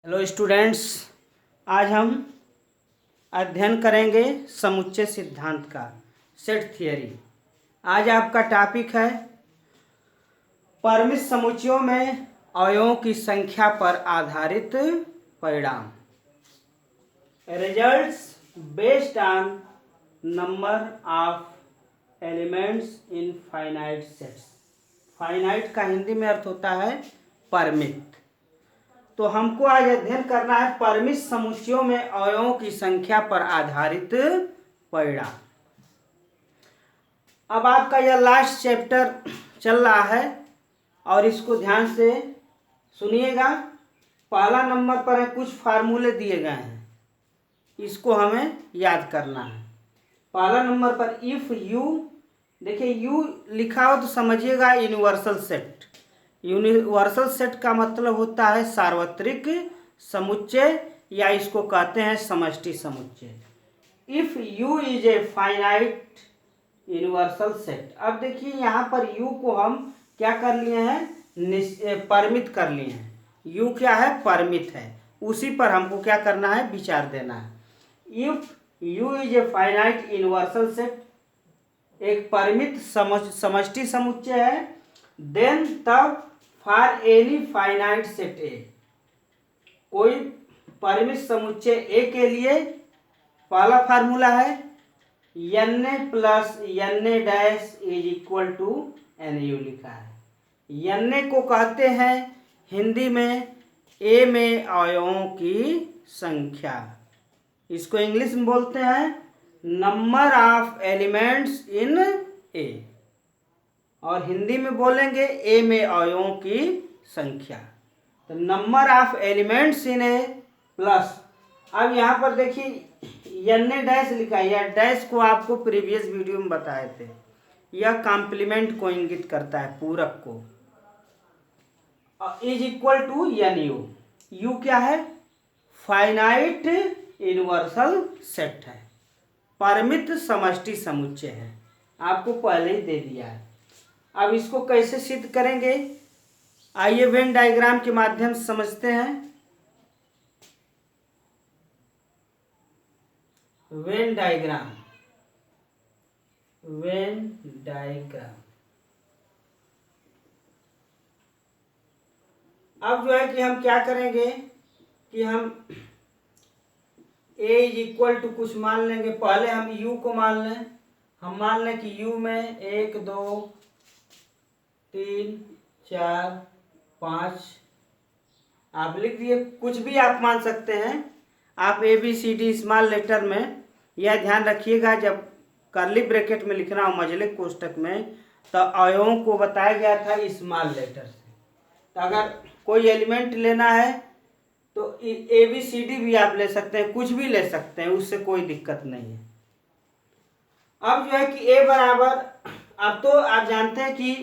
Hello students, आज हम अध्ययन करेंगे समुच्चय सिद्धांत का सेट थियरी। आज आपका टॉपिक है परिमित समुच्चयों में अवयवों की संख्या पर आधारित परिणाम। Results based on number of elements in finite sets. Finite का हिंदी में अर्थ होता है परिमित। तो हमको आज अध्ययन करना है परिमित समुच्चयों में अवयवों की संख्या पर आधारित परिणाम। अब आपका यह लास्ट चैप्टर चल रहा है और इसको ध्यान से सुनिएगा। पहला नंबर पर है कुछ फार्मूले दिए गए हैं, इसको हमें याद करना है। पहला नंबर पर इफ यू, देखिए यू लिखा हो तो समझिएगा यूनिवर्सल सेट। यूनिवर्सल सेट का मतलब होता है सार्वत्रिक समुच्चय, या इसको कहते हैं समष्टि समुच्चय। If U is a finite universal set. अब देखिए यहाँ पर यू को हम क्या कर लिए हैं, परिमित कर लिए हैं। यू क्या है, परिमित है, उसी पर हमको क्या करना है, विचार देना है। If U is a finite universal set, एक परिमित समष्टि समुच्चय है, देन तब for any finite set A, कोई परिमित समुच्चय ए के लिए पहला फार्मूला है N A plus N A dash is equal to N U लिखा है। एन ए को कहते हैं हिंदी में ए में अवयवों की संख्या। इसको इंग्लिश में बोलते हैं नंबर ऑफ एलिमेंट्स इन ए, और हिंदी में बोलेंगे ए में अवयवों की संख्या। तो number of elements in A plus, अब यहाँ पर देखिए एन ए डैश लिखा है। यह डैश को आपको प्रीवियस वीडियो में बताए थे, यह कॉम्प्लीमेंट को इंगित करता है, पूरक को। Is equal to N U. U क्या है, फाइनाइट यूनिवर्सल सेट है, परिमित समष्टि समुच्चय है, आपको पहले ही दे दिया है। अब इसको कैसे सिद्ध करेंगे, आइए वेन डायग्राम के माध्यम से समझते हैं। Venn diagram, Venn diagram. अब जो है कि हम क्या करेंगे कि हम a इज इक्वल टू कुछ मान लेंगे। पहले हम u को मान लें। हम मान लें कि u में 1 2 3 4 5, आप लिख दिए। कुछ भी आप मान सकते हैं आप, A B C D small letter में। यह ध्यान रखिएगा जब कर्ली ब्रैकेट में लिखना हो मझलिक कोष्टक में, तो अवयवों को बताया गया था स्मॉल लेटर से। तो अगर कोई एलिमेंट लेना है तो ए बी सी डी भी आप ले सकते हैं, कुछ भी ले सकते हैं, उससे कोई दिक्कत नहीं है। अब जो है कि ए बराबर, अब तो आप जानते हैं कि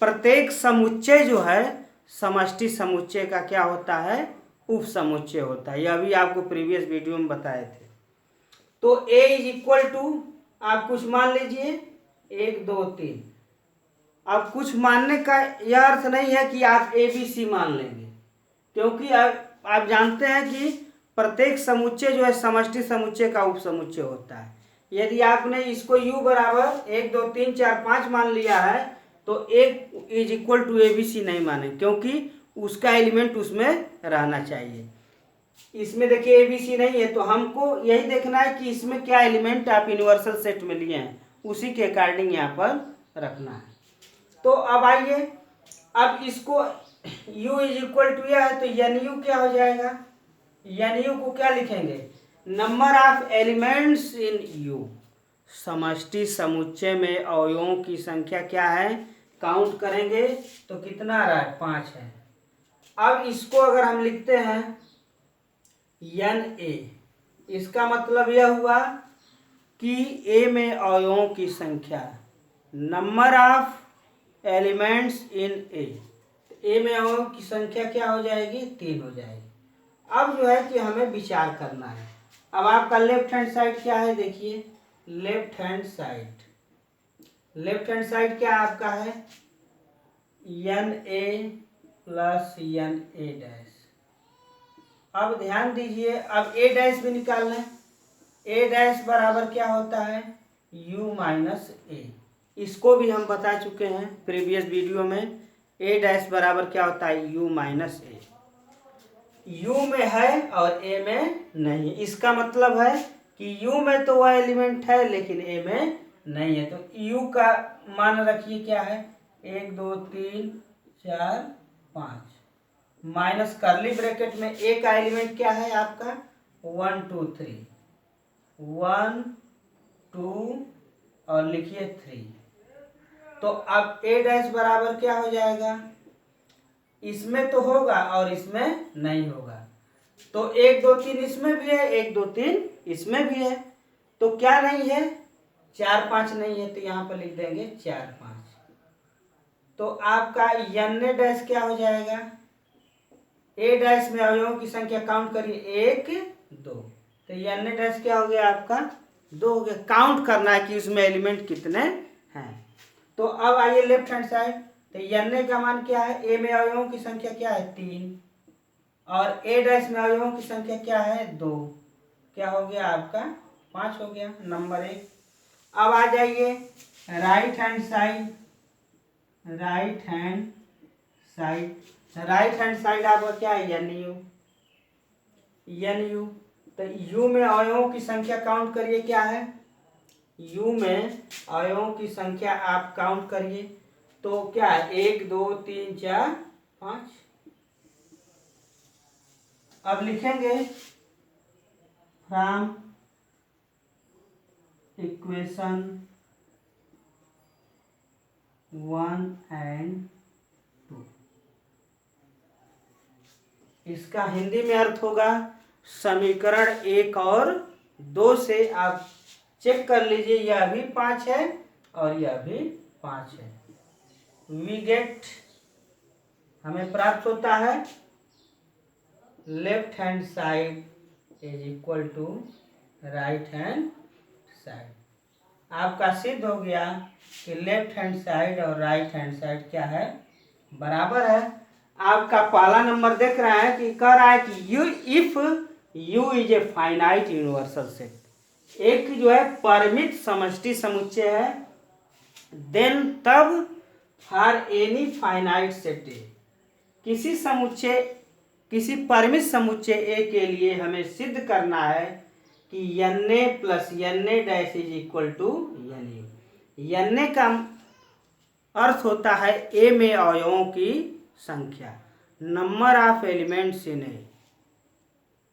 प्रत्येक समुच्चय जो है समष्टि समुच्चय का क्या होता है, उप समुच्चय होता है। यह भी आपको प्रीवियस वीडियो में बताए थे। तो a इज इक्वल टू, आप कुछ मान लीजिए 1 2 3। अब कुछ मानने का यह अर्थ नहीं है कि आप ए बी सी मान लेंगे, क्योंकि आप जानते हैं कि प्रत्येक समुच्चय जो है समष्टि समुच्चय का उप समुच्चय होता है। यदि आपने इसको u बराबर 1 2 3 4 5 मान लिया है तो एक is equal to A B C नहीं माने, क्योंकि उसका एलिमेंट उसमें रहना चाहिए। इसमें देखिए ए बी सी नहीं है, तो हमको यही देखना है कि इसमें क्या एलिमेंट आप यूनिवर्सल सेट में लिए हैं, उसी के अकॉर्डिंग यहाँ पर रखना है। तो अब आइए, अब इसको u इज इक्वल टू यह है, तो एन यू क्या हो जाएगा, एन यू को क्या लिखेंगे, number of elements in you. समष्टि समुच्चय में अवयवों की संख्या क्या है, काउंट करेंगे तो कितना आ रहा है, 5 है। अब इसको अगर हम लिखते हैं एन ए, इसका मतलब यह हुआ कि ए में अवयवों की संख्या, नंबर ऑफ एलिमेंट्स इन ए। ए में अवयवों की संख्या क्या हो जाएगी, 3 हो जाएगी। अब जो है कि हमें विचार करना है। अब आपका लेफ्ट हैंड साइड क्या है, देखिए left hand side, left hand side क्या आपका है, N A plus N A dash. अब ध्यान दीजिए, अब ए डैश भी निकालना है। ए डैश बराबर क्या होता है, u माइनस ए। इसको भी हम बता चुके हैं प्रीवियस वीडियो में। ए डैश बराबर क्या होता है, u माइनस ए। u में है और a में नहीं, इसका मतलब है कि u में तो वह एलिमेंट है लेकिन a में नहीं है। तो u का मान रखिए क्या है, 1 2 3 4 5 माइनस करली ब्रैकेट में a का एलिमेंट क्या है आपका, 1 2 3, 1 2 और लिखिए 3। तो अब a डैश बराबर क्या हो जाएगा, इसमें तो होगा और इसमें नहीं होगा। तो 1 2 3 इसमें भी है, 1 2 3 इसमें भी है। तो क्या नहीं है, 4 5 नहीं है, तो यहाँ पर लिख देंगे 4 5। तो आपका n डैश क्या हो जाएगा, ए डैश में अवयवों की संख्या काउंट करिए, 1 2। तो n डैश क्या हो गया आपका, 2 हो गया। काउंट करना है कि उसमें एलिमेंट कितने हैं। तो अब आइए लेफ्ट हैंड साइड, तो n का मान क्या है, ए में अवयवों की संख्या क्या है 3 और ए डैश में अवयवों की संख्या क्या है 2। क्या हो गया आपका, 5 हो गया, नंबर 1। अब आ जाइए right hand side, right hand side. Right hand side आपका क्या है, एन यू। तो u में अवयवों की संख्या काउंट करिए, क्या है, u में अवयवों की संख्या आप काउंट करिए। तो क्या है, 1 2 3 4 5। अब लिखेंगे फ्रॉम इक्वेशन 1 एंड 2। इसका हिंदी में अर्थ होगा समीकरण 1 और 2 से आप चेक कर लीजिए, यह भी 5 है और यह भी 5 है। वी गेट, हमें प्राप्त होता है left hand side is equal to right hand side. आपका सिद्ध हो गया कि लेफ्ट हैंड साइड और राइट हैंड साइड क्या है, बराबर है। आपका पहला नंबर देख रहा है कि कह रहा है कि you if U is a finite universal set, एक जो है परिमित समष्टि समुच्चय है, देन तब फॉर एनी फाइनाइट सेट ए, किसी समुच्चय, किसी परिमित समुच्चय ए के लिए हमें सिद्ध करना है कि n a plus n a dash is equal to n u। n a का अर्थ होता है ए में अवयवों की संख्या, number of elements in A.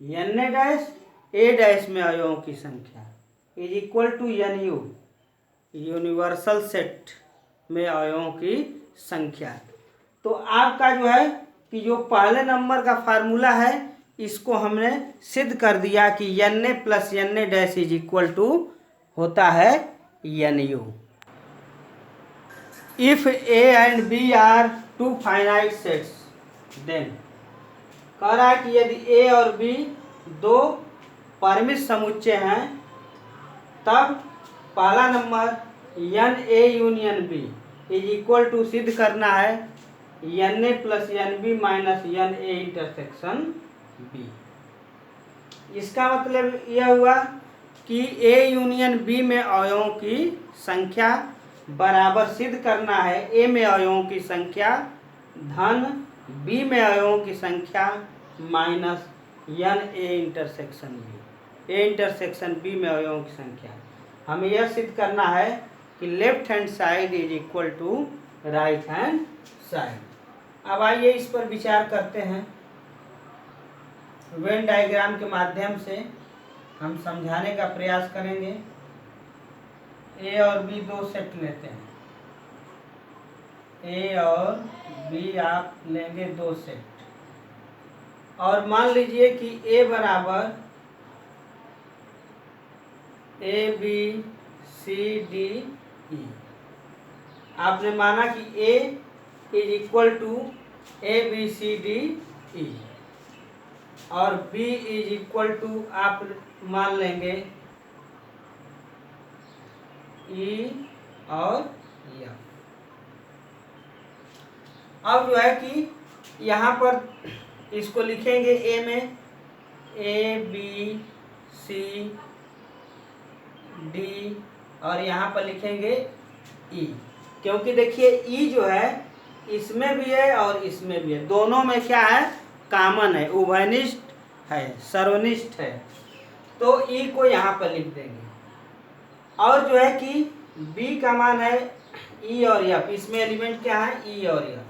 n a dash A dash में अवयवों की संख्या is equal to n u, universal set में अवयवों की संख्या। तो आपका जो है कि जो पहले नंबर का फार्मूला है, इसको हमने सिद्ध कर दिया कि n a plus n a dash is equal to होता है n u। If a and b are two finite sets, then कह रहा है कि यदि a और b दो परिमित समुच्चय हैं, तब पहला number n a union b is equal to सिद्ध करना है n a plus n b minus n a intersection b। इसका मतलब यह हुआ कि a यूनियन b में अवयवों की संख्या बराबर सिद्ध करना है a में अवयवों की संख्या धन b में अवयवों की संख्या minus n a intersection b, a intersection b में अवयवों की संख्या। हमें यह सिद्ध करना है कि left hand side is equal to right hand side. अब आइए इस पर विचार करते हैं। वेन डायग्राम के माध्यम से हम समझाने का प्रयास करेंगे। ए और बी दो सेट लेते हैं, ए और बी आप लेंगे दो सेट, और मान लीजिए कि ए बराबर ए बी सी डी ई। आपने माना कि A is equal to A B C D E और बी इज इक्वल टू आप मान लेंगे ई और एफ। अब जो है कि यहाँ पर इसको लिखेंगे ए में ABCD और यहाँ पर लिखेंगे E, क्योंकि देखिए E जो है इसमें भी है और इसमें भी है, दोनों में क्या है, कॉमन है, उभयनिष्ठ है, सर्वनिष्ठ है, तो E को यहाँ पर लिख देंगे। और जो है कि B का मान है E और F, इसमें एलिमेंट क्या है, E और F,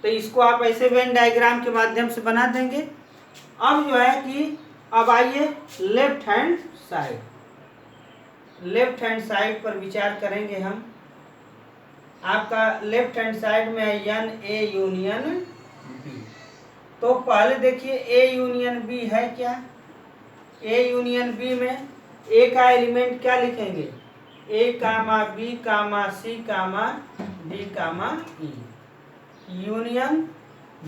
तो इसको आप ऐसे वेन डायग्राम के माध्यम से बना देंगे। अब जो है कि अब आइए लेफ्ट हैंड साइड पर विचार करेंगे हम। आपका लेफ्ट हैंड साइड में है N A यूनियन B, तो पहले देखिए A यूनियन B है क्या, A यूनियन B में A का एलिमेंट क्या लिखेंगे, A comma B comma C comma D comma E, union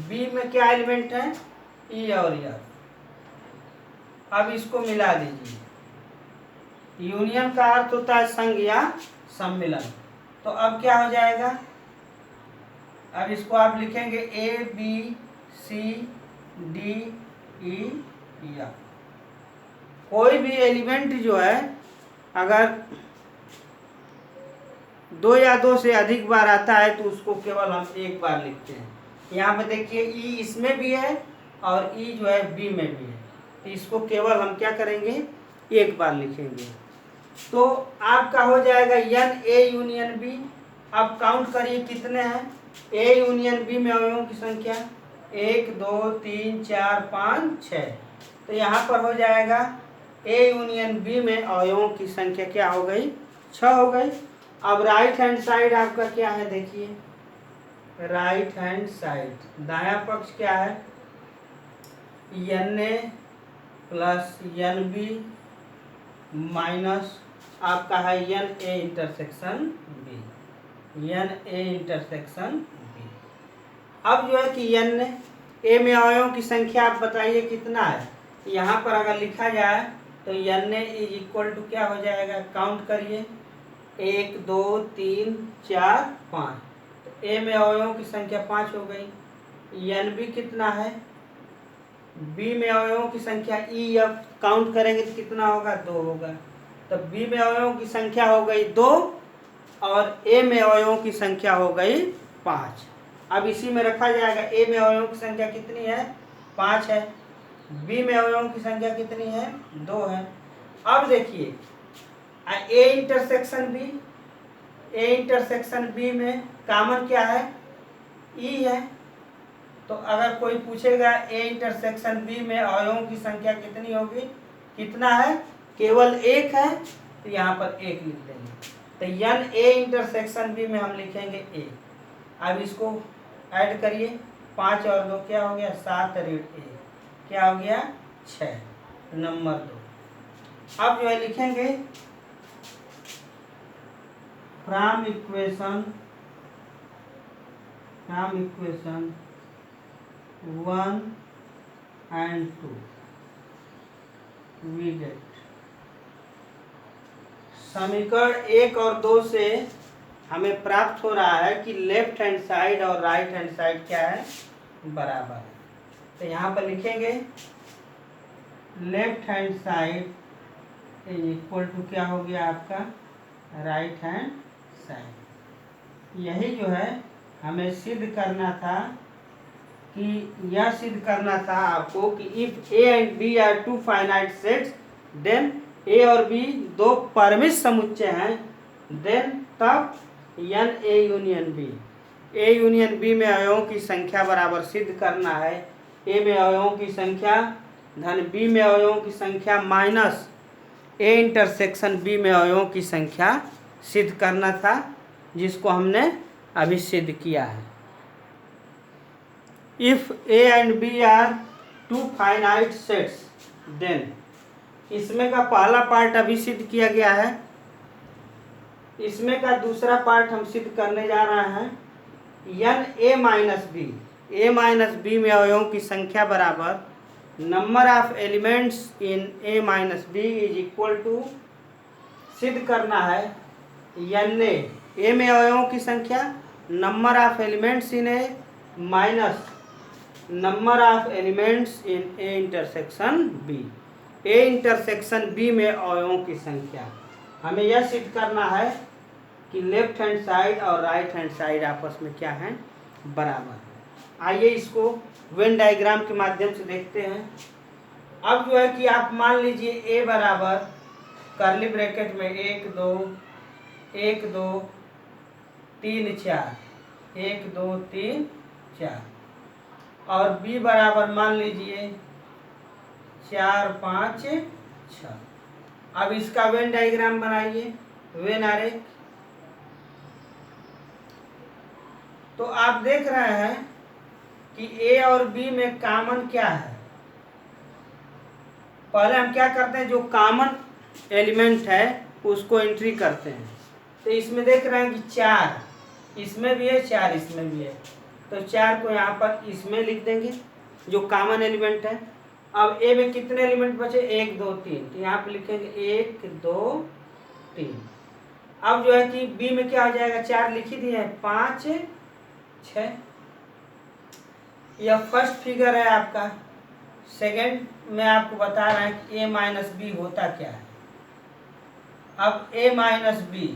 B में क्या एलिमेंट है, E और F। अब इसको मिला दीजिए, यूनियन का अर्थ होता है संग या सम्मिलन, तो अब क्या हो जाएगा, अब इसको आप लिखेंगे ABCDE। कोई भी एलिमेंट जो है अगर 2 या 2 से अधिक बार आता है तो उसको केवल हम एक बार लिखते हैं। यहाँ पे देखिए E इसमें भी है और E जो है B में भी है, तो इसको केवल हम क्या करेंगे, एक बार लिखेंगे, तो आपका हो जाएगा N A यूनियन B। अब काउंट करिए कितने हैं, A यूनियन B में अवयवों की संख्या 1 2 3 4 5 6, तो यहाँ पर हो जाएगा A यूनियन B में अवयवों की संख्या क्या हो गई, 6 हो गई। अब राइट हैंड साइड आपका क्या है, देखिए राइट हैंड साइड दायां पक्ष क्या है, NA प्लस NB माइनस आपका है NA intersection B, NA intersection B। अब जो है कि NA में अवयवों की संख्या आप बताइए कितना है, यहाँ पर अगर लिखा जाए तो NA इज इक्वल टू क्या हो जाएगा, काउंट करिए 1 2 3 4 5, तो A में अवयवों की संख्या 5 हो गई। NB कितना है, B में अवयवों की संख्या EF काउंट करेंगे तो कितना होगा, 2 होगा, तो B में अवयवों की संख्या हो गई 2 और A में अवयवों की संख्या हो गई 5। अब इसी में रखा जाएगा, A में अवयवों की संख्या कितनी है, 5 है, B में अवयवों की संख्या कितनी है, 2 है। अब देखिए A इंटरसेक्शन B में कॉमन क्या है, E है, तो अगर कोई पूछेगा A इंटरसेक्शन B में अवयवों की संख्या कितनी होगी, कितना है, केवल 1 है, तो यहाँ पर 1 लिख देंगे, तो N A इंटरसेक्शन B में हम लिखेंगे A। अब इसको ऐड करिए, 5 और 2 क्या हो गया, 7 रेड A क्या हो गया, 6 नंबर 2। अब जो है लिखेंगे from equation 1 and 2 we get, समीकरण 1 और 2 से हमें प्राप्त हो रहा है कि लेफ्ट हैंड साइड और राइट हैंड साइड क्या है, बराबर है, तो यहाँ पर लिखेंगे left hand side is equal to क्या हो गया आपका, राइट हैंड साइड। यही जो है हमें सिद्ध करना था, कि यह सिद्ध करना था आपको कि if A and B are two finite sets then A और B दो परिमित समुच्चय हैं, देन तब N A union B, A union B में अवयवों की संख्या बराबर सिद्ध करना है A में अवयवों की संख्या धन B में अवयवों की संख्या माइनस A इंटरसेक्शन B में अवयवों की संख्या सिद्ध करना था, जिसको हमने अभी सिद्ध किया है। If A and B are two finite sets then, इसमें का पहला पार्ट अभी सिद्ध किया गया है, इसमें का दूसरा पार्ट हम सिद्ध करने जा रहे हैं। N A minus B, A minus B में अवयवों की संख्या बराबर number of elements in A minus B is equal to, सिद्ध करना है N A में अवयवों की संख्या number of elements in A minus number of elements in A intersection B. A intersection B में अवयवों की संख्या। हमें यह सिद्ध करना है कि लेफ्ट हैंड साइड और राइट हैंड साइड आपस में क्या है, बराबर। आइए इसको वेन डायग्राम के माध्यम से देखते हैं। अब जो है कि आप मान लीजिए ए बराबर कर्ली ब्रैकेट में 1 2 1 2 3 4 1 2 3 4 और बी बराबर मान लीजिए 4 5 6। अब इसका वेन डायग्राम बनाइए, वेन आरेख। तो आप देख रहे हैं कि ए और बी में कॉमन क्या है। पहले हम क्या करते हैं, जो कॉमन एलिमेंट है उसको एंट्री करते हैं। तो इसमें देख रहे हैं कि 4 इसमें भी है, 4 इसमें भी है, तो 4 को यहाँ पर इसमें लिख देंगे जो कॉमन एलिमेंट है। अब ए में कितने एलिमेंट बचे, 1 2 3, तो यहाँ पे लिखेंगे 1 2 3। अब जो है कि बी में क्या हो जाएगा, 4 लिख ही दिए हैं, 5 6। यह फर्स्ट फिगर है आपका। सेकंड में आपको बता रहा है कि ए माइनस बी होता क्या है। अब ए माइनस बी,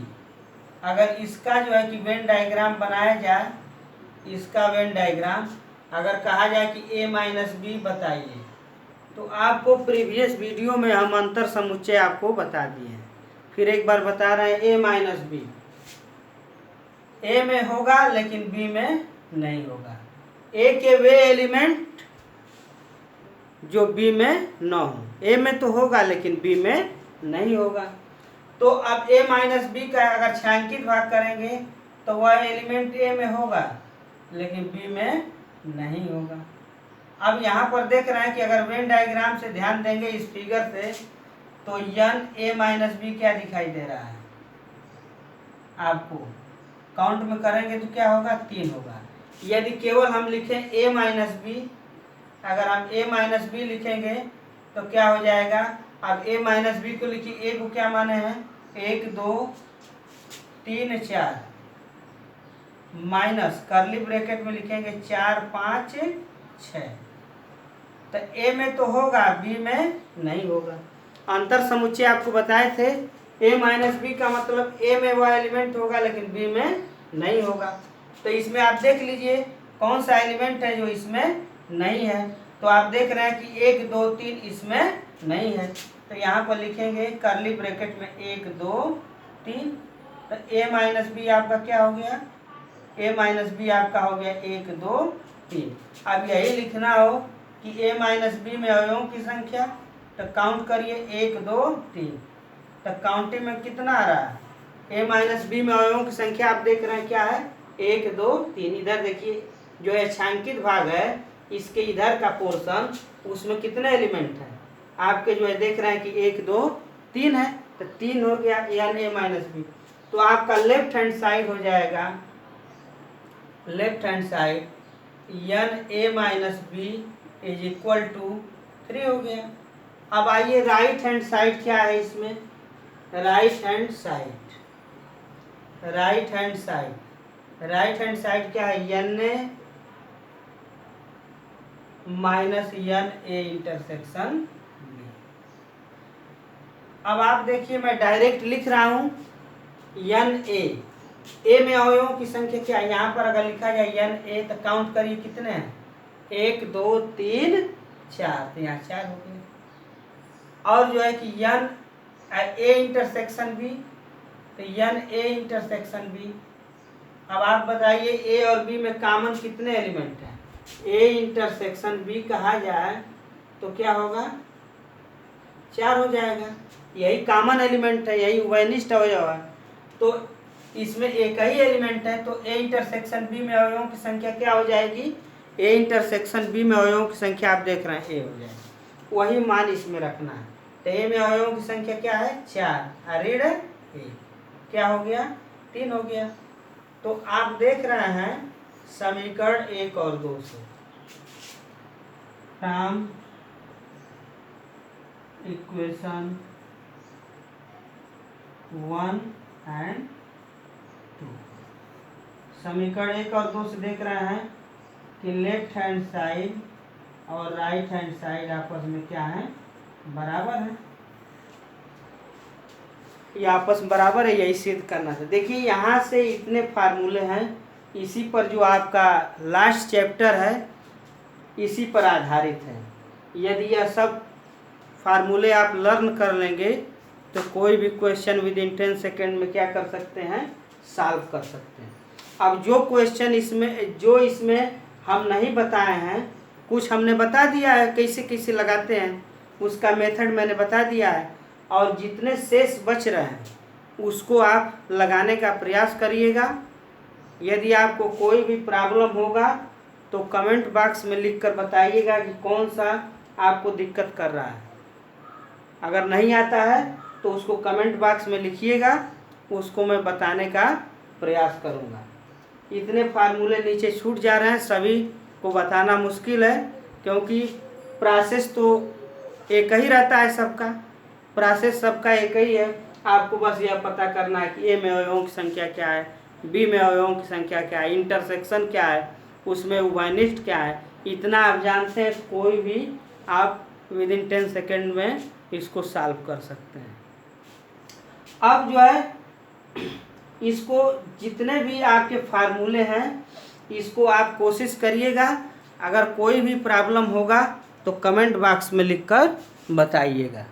अगर इसका जो है कि वेन डायग्राम बनाया जाए, इसका वेन डायग्राम अगर कहा जाए कि ए माइनस बी बताइए, तो आपको प्रीवियस वीडियो में हम अंतर समुच्चय आपको बता दिए हैं। फिर एक बार बता रहे हैं, ए माइनस बी ए में होगा लेकिन बी में नहीं होगा। ए के वे एलिमेंट जो बी में न हो, ए में तो होगा लेकिन बी में नहीं होगा। तो अब ए माइनस बी का अगर छायांकित भाग करेंगे तो वह एलिमेंट ए में होगा लेकिन बी में नहीं होगा। अब यहाँ पर देख रहे हैं कि अगर वेन डायग्राम से ध्यान देंगे इस फिगर से, तो यन ए माइनस बी क्या दिखाई दे रहा है आपको। काउंट में करेंगे तो क्या होगा, 3 होगा। यदि केवल हम लिखें ए माइनस बी, अगर हम ए माइनस बी लिखेंगे तो क्या हो जाएगा। अब ए माइनस बी को लिखिए, ए को क्या माने हैं, 1 2 3 4 माइनस कर्ली ब्रैकेट में लिखेंगे 4 5 6। तो ए में तो होगा, बी में नहीं होगा। अंतर समुच्चय आपको बताए थे, ए माइनस बी का मतलब ए में वह एलिमेंट होगा लेकिन बी में नहीं होगा। तो इसमें आप देख लीजिए कौन सा एलिमेंट है जो इसमें नहीं है। तो आप देख रहे हैं कि 1 2 3 इसमें नहीं है, तो यहाँ पर लिखेंगे कर्ली ब्रैकेट में 1 2 3। तो ए माइनस बी आपका क्या हो गया, ए माइनस बी आपका हो गया 1 2 3। अब यही लिखना हो कि ए माइनस बी में अवयवों की संख्या, तो काउंट करिए 1 2 3। तो काउंटिंग में कितना आ रहा है, ए माइनस बी में अवयवों की संख्या आप देख रहे हैं क्या है, 1 2 3। इधर देखिए जो है छायांकित भाग है, इसके इधर का पोर्शन, उसमें कितने एलिमेंट हैं आपके जो है देख रहे हैं कि 1 2 3 है, तो 3 हो गया यानी ए माइनस बी। तो आपका लेफ्ट हैंड साइड हो जाएगा, लेफ्ट हैंड साइड यन ए minus b is equal to 3 हो गया। अब आइए राइट हैंड साइड क्या है इसमें, right hand side, right hand side, right hand side क्या है, n A minus n A intersection B. अब आप देखिए मैं डायरेक्ट लिख रहा हूं यन ए में अवयवों की संख्या क्या है। यहाँ पर अगर लिखा जाए यन ए तो काउंट करिए कितने हैं, 1 2 3 4, तो यहाँ 4 हो गए। और जो है कि यन ए इंटरसेक्शन बी, तो यन ए इंटरसेक्शन बी। अब आप बताइए ए और बी में कॉमन कितने एलिमेंट हैं, ए इंटरसेक्शन बी कहा जाए तो क्या होगा, 4 हो जाएगा। यही कॉमन एलिमेंट है, यही उभयनिष्ठ अवयव है। तो इसमें एक ही एलिमेंट है, तो ए इंटरसेक्शन बी में अवयवों की संख्या क्या हो जाएगी, ए इंटरसेक्शन बी में अवयवों की संख्या आप देख रहे हैं ए हो जाएगी, वही मान इसमें रखना है। तो ए में अवयवों की संख्या क्या है, 4 ऋण ए, क्या हो गया 3 हो गया। तो आप देख रहे हैं समीकरण 1 और 2 से, फ्रॉम इक्वेशन 1 and 2, समीकरण 1 और 2 से देख रहे हैं कि लेफ्ट हैंड साइड और राइट हैंड साइड आपस में क्या है, बराबर है। ये आपस में बराबर है, यही सिद्ध करना था। देखिए यहाँ से इतने फार्मूले हैं, इसी पर जो आपका लास्ट चैप्टर है इसी पर आधारित है। यदि यह सब फार्मूले आप लर्न कर लेंगे तो कोई भी क्वेश्चन विद इन 10 सेकेंड में क्या कर सकते हैं, सॉल्व कर सकते हैं। अब जो क्वेश्चन इसमें हम नहीं बताए हैं, कुछ हमने बता दिया है कैसे कैसे लगाते हैं, उसका मेथड मैंने बता दिया है। और जितने शेष बच रहे हैं उसको आप लगाने का प्रयास करिएगा। यदि आपको कोई भी प्रॉब्लम होगा तो कमेंट बॉक्स में लिखकर बताइएगा कि कौन सा आपको दिक्कत कर रहा है। अगर नहीं आता है तो उसको कमेंट बॉक्स में लिखिएगा, उसको मैं बताने का प्रयास करूँगा। इतने फार्मूले नीचे छूट जा रहे हैं, सभी को बताना मुश्किल है क्योंकि प्रोसेस तो एक ही रहता है, सबका प्रोसेस सबका एक ही है। आपको बस यह पता करना है कि ए में अवयवों की संख्या क्या है, बी में अवयवों की संख्या क्या है, इंटरसेक्शन क्या है, उसमें उभयनिष्ठ क्या है। इतना आप जानते हैं तो कोई भी आप विद इन 10 सेकेंड में इसको सॉल्व कर सकते हैं। अब जो है इसको जितने भी आपके फार्मूले हैं इसको आप कोशिश करिएगा। अगर कोई भी प्रॉब्लम होगा तो कमेंट बॉक्स में लिखकर बताइएगा।